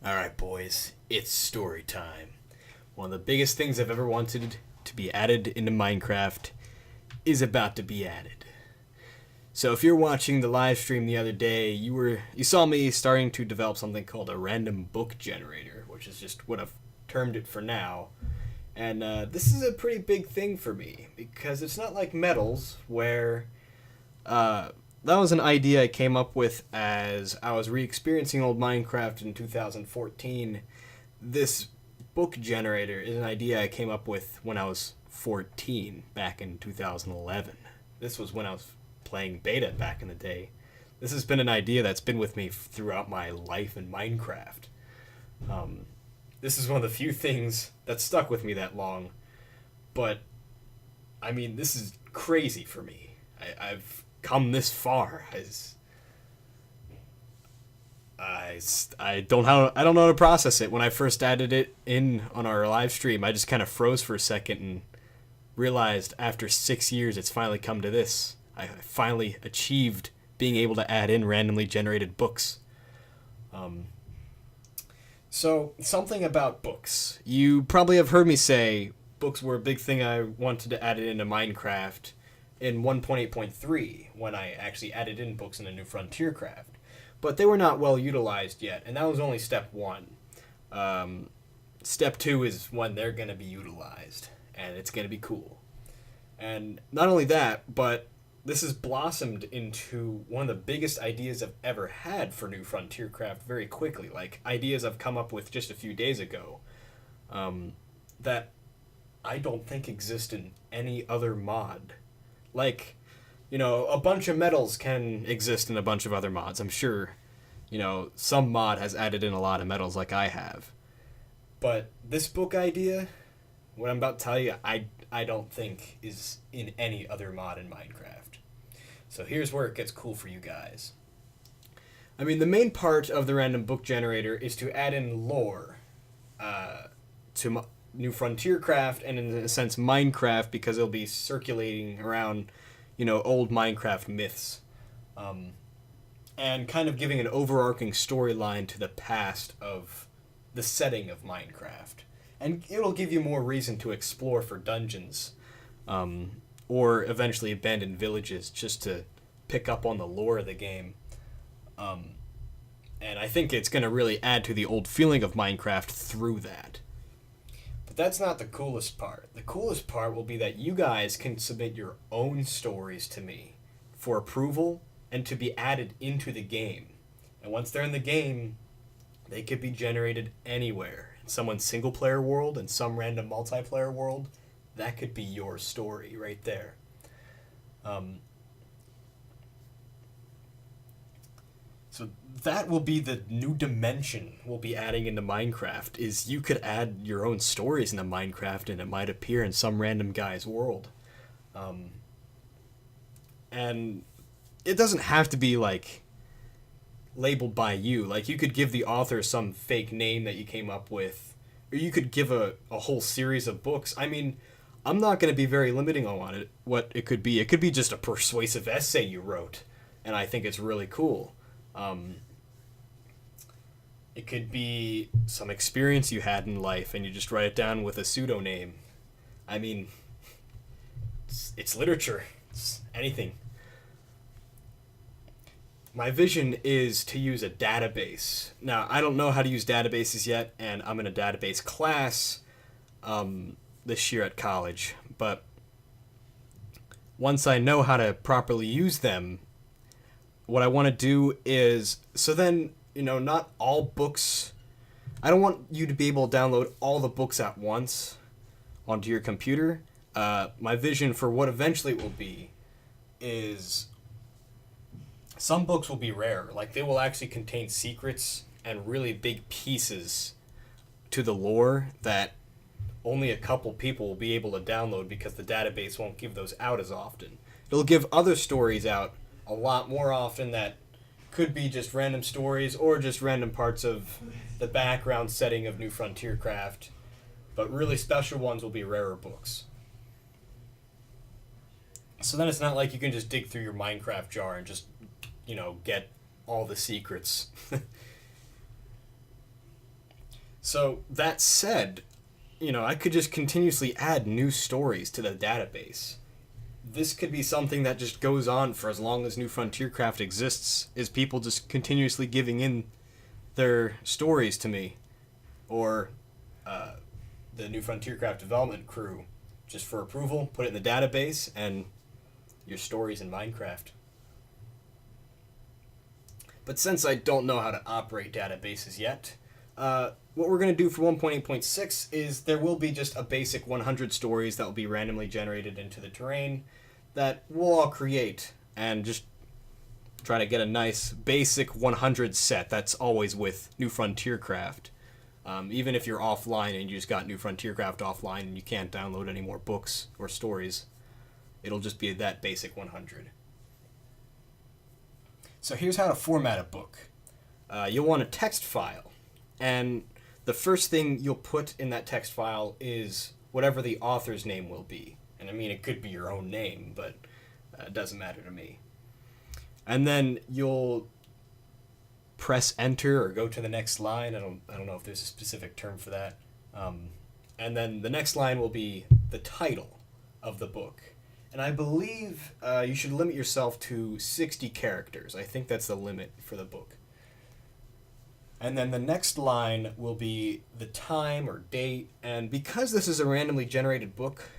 Alright, boys, it's story time. One of the biggest things I've ever wanted to be added into Minecraft is about to be added. So if you're watching the live stream the other day, you saw me starting to develop something called a random book generator, which is just what I've termed it for now. And this is a pretty big thing for me because it's not like Metals where that was an idea I came up with as I was re-experiencing old Minecraft in 2014. This book generator is an idea I came up with when I was 14, back in 2011. This was when I was playing beta back in the day. This has been an idea that's been with me throughout my life in Minecraft. This is one of the few things that stuck with me that long, but I mean, this is crazy for me. I've come this far. I don't know how to process it. When I first added it in on our live stream, I just kind of froze for a second and realized after 6 years it's finally come to this. I finally achieved being able to add in randomly generated books. So, something about books. You probably have heard me say books were a big thing I wanted to add it into Minecraft in 1.8.3 when I actually added in books in a new Frontier Craft. But they were not well utilized yet, and that was only step one. Step two is when they're going to be utilized, and it's going to be cool. And not only that, but this has blossomed into one of the biggest ideas I've ever had for New Frontier Craft very quickly. Like, ideas I've come up with just a few days ago that I don't think exist in any other mod. Like, you know, a bunch of metals can exist in a bunch of other mods. I'm sure, you know, some mod has added in a lot of metals like I have. But this book idea, what I'm about to tell you, I don't think is in any other mod in Minecraft. So here's where it gets cool for you guys. I mean, the main part of the random book generator is to add in lore to New Frontier Craft and, in a sense, Minecraft, because it'll be circulating around, you know, old Minecraft myths. And kind of giving an overarching storyline to the past of the setting of Minecraft. And it'll give you more reason to explore for dungeons. Or eventually abandoned villages just to pick up on the lore of the game. And I think it's going to really add to the old feeling of Minecraft through that. But that's not the coolest part. The coolest part will be that you guys can submit your own stories to me for approval and to be added into the game. And once they're in the game, they could be generated anywhere. In someone's single-player world, in some random multiplayer world. That could be your story right there. So that will be the new dimension we'll be adding into Minecraft, is you could add your own stories into Minecraft and it might appear in some random guy's world. And it doesn't have to be, like, labeled by you. Like, you could give the author some fake name that you came up with, or you could give a whole series of books. I mean, I'm not going to be very limiting on what it could be. It could be just a persuasive essay you wrote, and I think it's really cool. It could be some experience you had in life, and you just write it down with a pseudonym. I mean, it's literature. It's anything. My vision is to use a database. Now, I don't know how to use databases yet, and I'm in a database class this year at college, but once I know how to properly use them, what I want to do is, so then, you know, not all books, I don't want you to be able to download all the books at once onto your computer. My vision for what eventually it will be is some books will be rare. Like, they will actually contain secrets and really big pieces to the lore that only a couple people will be able to download because the database won't give those out as often. It'll give other stories out a lot more often that could be just random stories or just random parts of the background setting of New Frontier Craft. But really special ones will be rarer books. So then it's not like you can just dig through your Minecraft jar and just, you know, get all the secrets. So that said, I could just continuously add new stories to the database. This could be something that just goes on for as long as New Frontier Craft exists, is people just continuously giving in their stories to me, or the New Frontier Craft development crew, just for approval, put it in the database, and your stories in Minecraft. But since I don't know how to operate databases yet, what we're going to do for 1.8.6 is there will be just a basic 100 stories that will be randomly generated into the terrain that we'll all create and just try to get a nice basic 100 set that's always with New Frontier Craft. Even if you're offline and you just got New Frontier Craft offline and you can't download any more books or stories, it'll just be that basic 100. So here's how to format a book. You'll want a text file, and the first thing you'll put in that text file is whatever the author's name will be. And I mean, it could be your own name, but it doesn't matter to me. And then you'll press enter or go to the next line. I don't know if there's a specific term for that. And then the next line will be the title of the book. And I believe you should limit yourself to 60 characters. I think that's the limit for the book. And then the next line will be the time or date. And because this is a randomly generated book,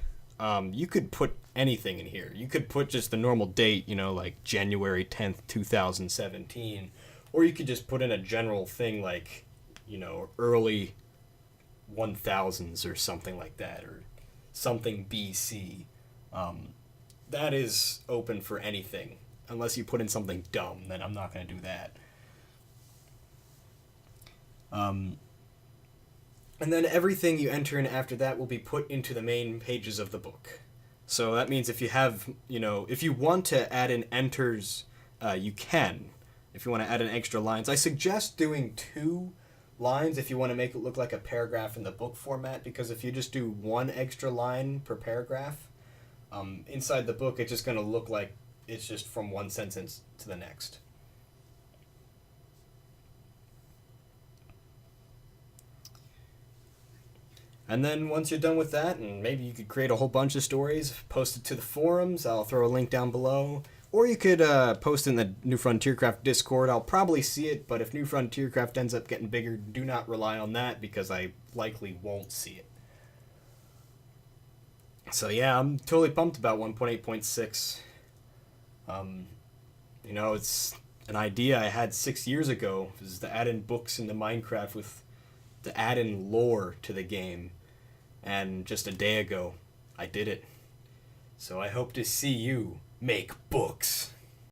you could put anything in here. You could put just the normal date, like January 10th, 2017. Or you could just put in a general thing like, early 1000s or something like that, or something BC. That is open for anything. Unless you put in something dumb, then I'm not going to do that. And then everything you enter in after that will be put into the main pages of the book. So that means if you have, if you want to add in enters, you can. If you want to add in extra lines, I suggest doing 2 lines if you want to make it look like a paragraph in the book format, because if you just do 1 extra line per paragraph, inside the book it's just going to look like it's just from one sentence to the next. And then once you're done with that, and maybe you could create a whole bunch of stories, post it to the forums. I'll throw a link down below. Or you could post in the New Frontier Craft Discord. I'll probably see it, but if New Frontier Craft ends up getting bigger, do not rely on that because I likely won't see it. So yeah, I'm totally pumped about 1.8.6. It's an idea I had 6 years ago, is to add in books into Minecraft to add in lore to the game. And just a day ago, I did it. So I hope to see you make books.